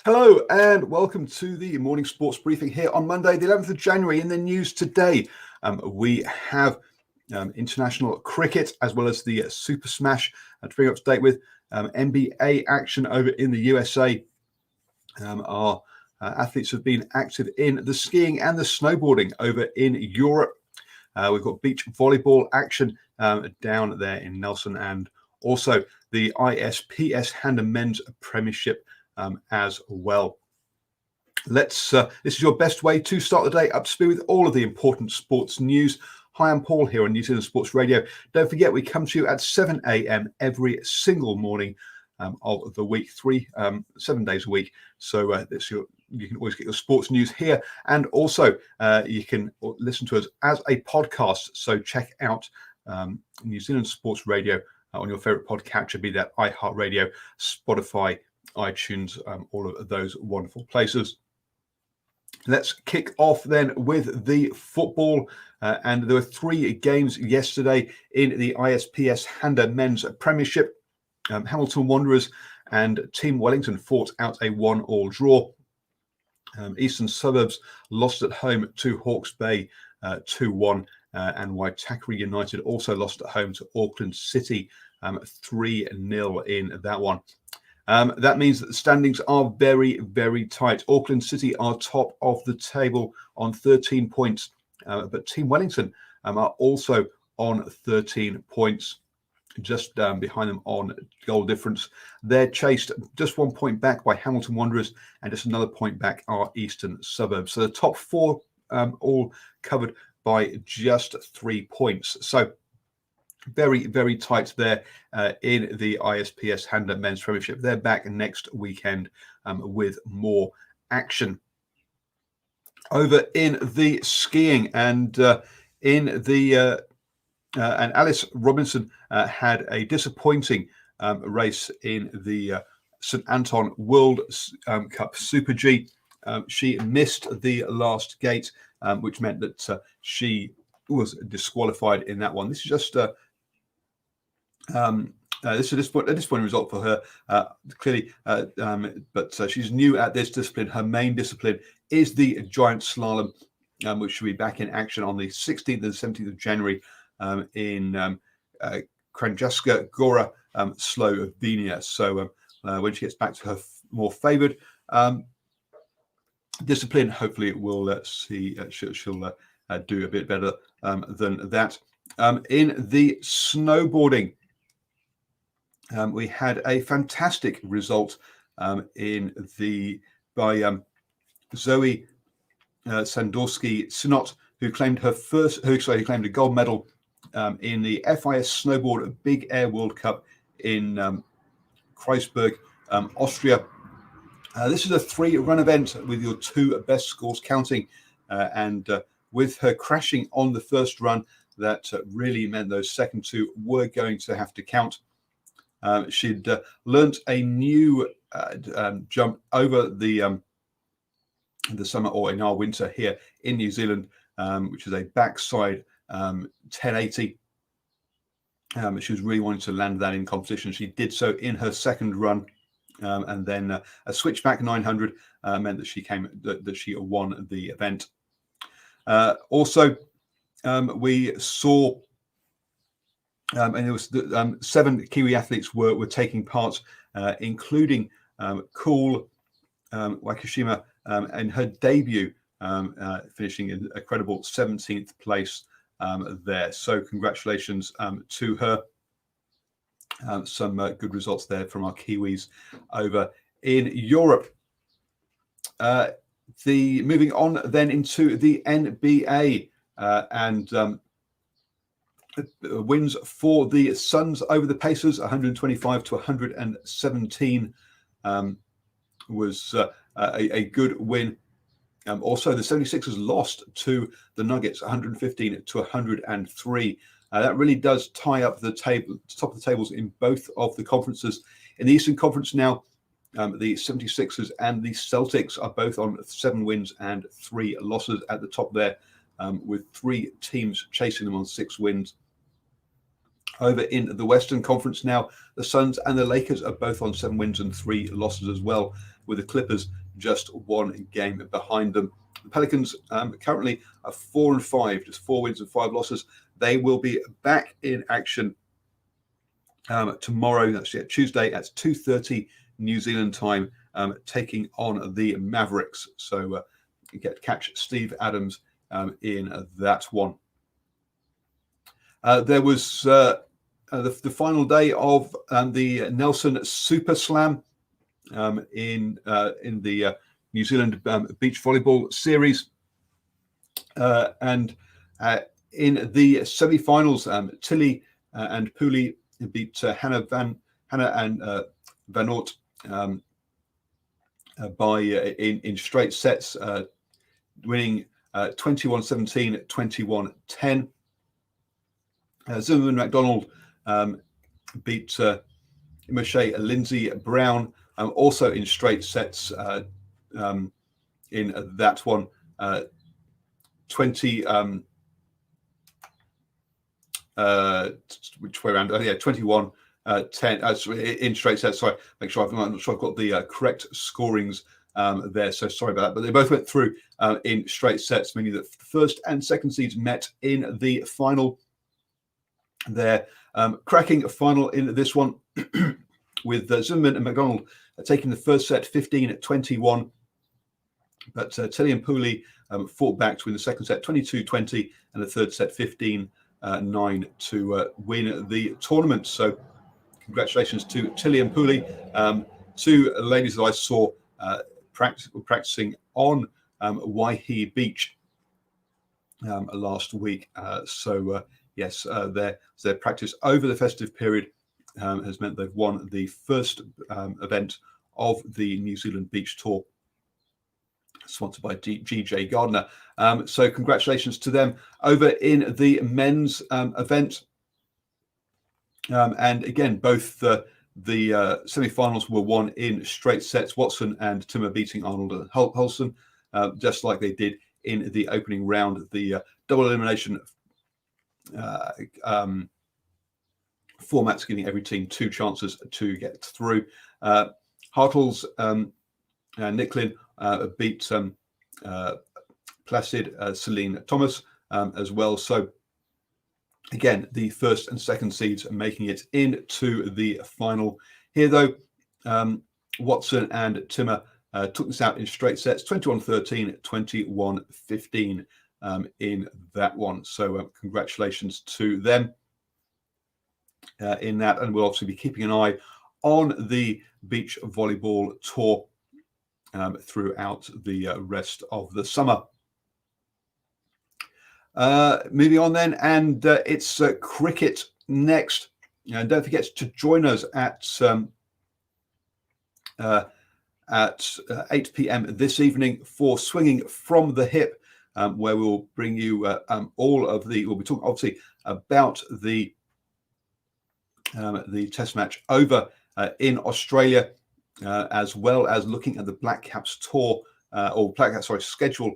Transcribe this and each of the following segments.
Hello and welcome to the morning sports briefing here on Monday, the 11th of January. In the news today, we have international cricket as well as the Super Smash to bring up to date with NBA action over in the USA. Our athletes have been active in the skiing and the snowboarding over in Europe. We've got beach volleyball action down there in Nelson, and also the ISPS Hand and Men's Premiership as well. This is your best way to start the day up to speed with all of the important sports news. Hi, I'm Paul here on New Zealand Sports Radio. Don't forget, we come to you at 7 a.m. every single morning of the week, 7 days a week. So you can always get your sports news here, and also you can listen to us as a podcast. So check out New Zealand Sports Radio on your favorite podcatcher, be that iHeartRadio, Spotify, iTunes, all of those wonderful places. Let's kick off then with the football. And there were 3 games yesterday in the ISPS Hand and Men's Premiership. Hamilton Wanderers and Team Wellington fought out a 1-1 draw. Eastern Suburbs lost at home to Hawke's Bay 2-1. And Waitakere United also lost at home to Auckland City 3-0 in that one. That means that the standings are very, very tight. Auckland City are top of the table on 13 points, but Team Wellington are also on 13 points, just behind them on goal difference. They're chased just 1 point back by Hamilton Wanderers, and just another point back are Eastern Suburbs. So the top 4 all covered by just 3 points. So very, very tight there in the ISPS Hand and Men's Premiership. They're back next weekend with more action. Over in the skiing and and Alice Robinson had a disappointing race in the St Anton World Cup Super G. She missed the last gate, which meant that she was disqualified in that one. This is just this is a disappointing result for her, clearly, but she's new at this discipline. Her main discipline is the giant slalom, which should be back in action on the 16th and 17th of January in Kranjska Gora, Slovenia. So when she gets back to her more favoured discipline, hopefully we'll see she'll do a bit better than that. In the snowboarding, we had a fantastic result by Zoe Sandorsky-Synot, who claimed claimed a gold medal in the FIS Snowboard Big Air World Cup in Kreuzberg, Austria. This is a 3-run event with your 2 best scores counting, and with her crashing on the first run, that really meant those second 2 were going to have to count. She'd learnt a new jump over the summer, or in our winter here in New Zealand, which is a backside 1080. She was really wanting to land that in competition. She did so in her second run, and then a switchback 900 meant that she won the event. Also, we saw. And there was 7 Kiwi athletes were taking part, including Cool Wakishima in her debut, finishing in a credible 17th place there. So congratulations to her. Some good results there from our Kiwis over in Europe. Moving on then into the NBA and wins for the Suns over the Pacers, 125 to 117, was a good win. Also, the 76ers lost to the Nuggets, 115 to 103. That really does tie up the top of the tables in both of the conferences. In the Eastern Conference now, the 76ers and the Celtics are both on 7 wins and 3 losses at the top there, with 3 teams chasing them on 6 wins. Over in the Western Conference now, the Suns and the Lakers are both on 7 wins and 3 losses as well, with the Clippers just 1 game behind them. The Pelicans currently are 4-5, just 4 wins and 5 losses. They will be back in action tomorrow, actually Tuesday at 2:30 New Zealand time, taking on the Mavericks. So you get to catch Steve Adams in that one. There was the final day of the Nelson Super Slam in the New Zealand beach volleyball series, and in the semi-finals, Tilly and Pooley beat Hannah and Van Oort by in straight sets, winning 21-17, 21-10. Zimmerman McDonald beat Moshe Lindsay Brown, also in straight sets in that one, 20 which way around? 21 10 in straight sets. Sorry, make sure I'm not sure I've got the correct scorings there, so sorry about that, but they both went through in straight sets, meaning that the first and second seeds met in the final. Their cracking final in this one with Zimmerman and McDonald taking the first set 15-21, but Tilly and Pooley fought back to win the second set 22-20 and the third set 15-9 to win the tournament. So congratulations to Tilly and Pooley, two ladies that I saw practicing on Waihi Beach last week. Yes, their practice over the festive period has meant they've won the first event of the New Zealand Beach Tour, sponsored by GJ Gardner. So congratulations to them. Over in the men's event, and again, both the semi-finals were won in straight sets. Watson and Timmer beating Arnold and Hulson, just like they did in the opening round. The double elimination formats giving every team 2 chances to get through. Hartles and Nicklin beat Placid Celine Thomas as well. So again, the first and second seeds are making it into the final. Here, though, Watson and Timmer took this out in straight sets, 21-13, 21-15 in that one. So congratulations to them in that. And we'll obviously be keeping an eye on the beach volleyball tour throughout the rest of the summer. Moving on then, and it's cricket next. And don't forget to join us at 8 p.m. this evening for Swinging from the Hip, where we'll bring you all of the. We'll be talking obviously about the Test match over in Australia, as well as looking at the Black Caps tour or Black Caps schedule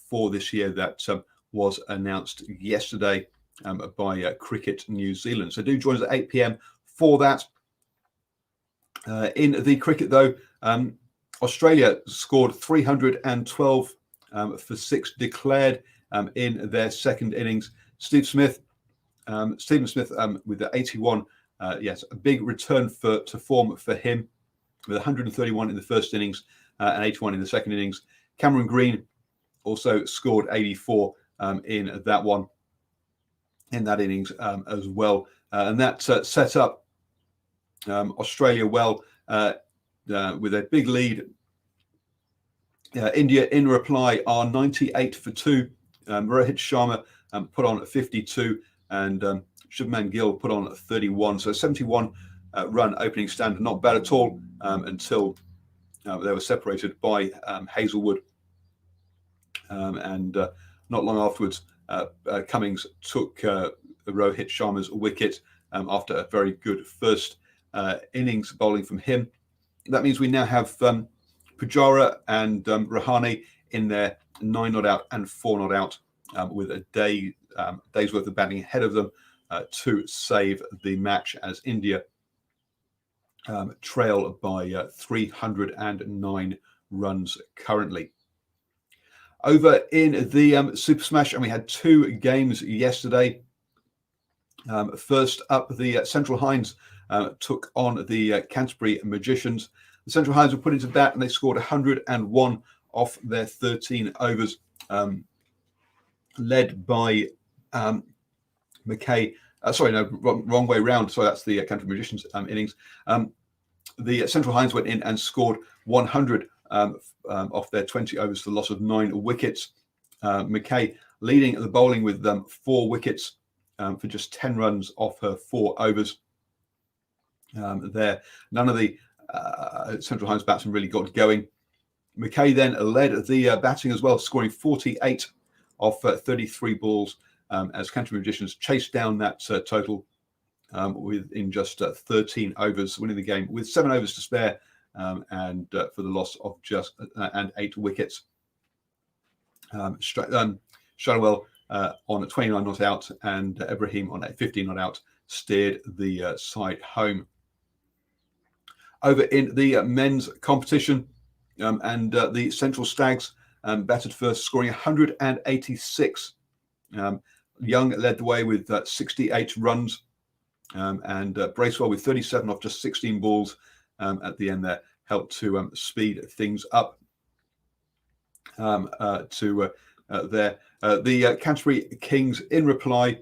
for this year that was announced yesterday by Cricket New Zealand. So do join us at 8 p.m. for that. In the cricket, though, Australia scored 312 for 6 declared in their second innings. Stephen Smith with the 81. Yes, a big return to form for him, with 131 in the first innings and 81 in the second innings. Cameron Green also scored 84 in that one, in that innings as well. And that set up Australia well with a big lead. India, in reply, are 98 for 2. Rohit Sharma put on 52, and Shubman Gill put on 31. So 71 run opening stand, not bad at all, until they were separated by Hazelwood. And not long afterwards, Cummings took Rohit Sharma's wicket after a very good first innings bowling from him. That means we now have Pujara and Rahane in their 9 not out and 4 not out, with a day's worth of batting ahead of them. to save the match as India trail by 309 runs currently. Over in the Super Smash, and we had 2 games yesterday. First up, the Central Hinds took on the Canterbury Magicians. The Central Hinds were put into bat and they scored 101 off their 13 overs, led by McKay. Wrong way round. Sorry, that's the Canterbury Magicians innings. The Central Hinds went in and scored 100 off their 20 overs for the loss of 9 wickets. McKay leading the bowling with 4 wickets for just 10 runs off her 4 overs. There, none of the Central Hinds batsmen really got going. McKay then led the batting as well, scoring 48 off 33 balls as Canterbury Magicians chased down that total in just 13 overs, winning the game with 7 overs to spare and for the loss of just 8 wickets. Shadowell on 29 not out and Ibrahim on 15 not out steered the side home. Over in the men's competition, and the Central Stags batted first, scoring 186. Young led the way with 68 runs, and Bracewell with 37 off just 16 balls at the end there helped to speed things up. The Canterbury Kings, in reply,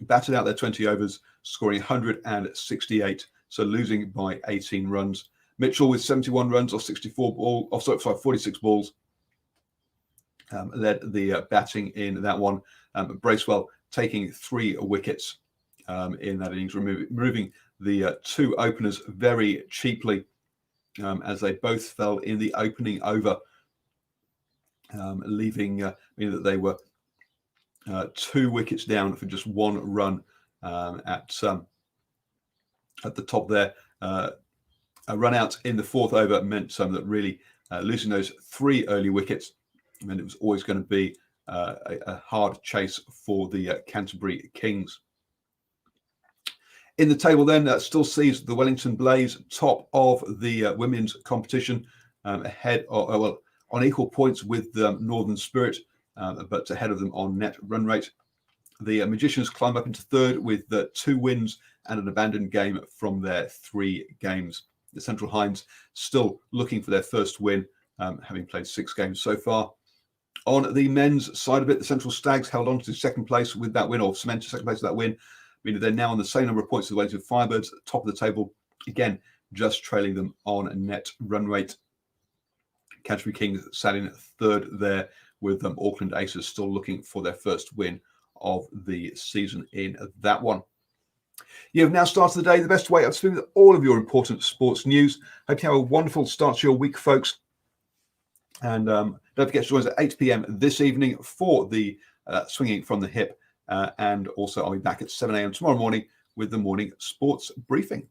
batted out their 20 overs, scoring 168, so losing by 18 runs. Mitchell with 71 runs off 46 balls, led the batting in that one. Bracewell taking 3 wickets in that innings, removing the 2 openers very cheaply as they both fell in the opening over, leaving meaning that they were 2 wickets down for just 1 run at the top there. A run out in the 4th over meant that really losing those 3 early wickets meant it was always going to be a hard chase for the Canterbury Kings. In the table then, still sees the Wellington Blaze top of the women's competition, ahead of, on equal points with the Northern Spirit, but ahead of them on net run rate. The Magicians climb up into 3rd with 2 wins and an abandoned game from their 3 games. The Central Hinds still looking for their first win, having played 6 games so far. On the men's side of it, the Central Stags held on to 2nd place with that win, or cemented 2nd place with that win, meaning they're now on the same number of points as the Wellington Firebirds at the top of the table, again, just trailing them on net run rate. Canterbury Kings sat in 3rd there with Auckland Aces still looking for their first win of the season in that one. You have now started the day the best way of speaking with all of your important sports news. Hope you have a wonderful start to your week, folks. And don't forget to join us at 8 p.m. this evening for the Swinging from the Hip. And also I'll be back at 7 a.m. tomorrow morning with the morning sports briefing.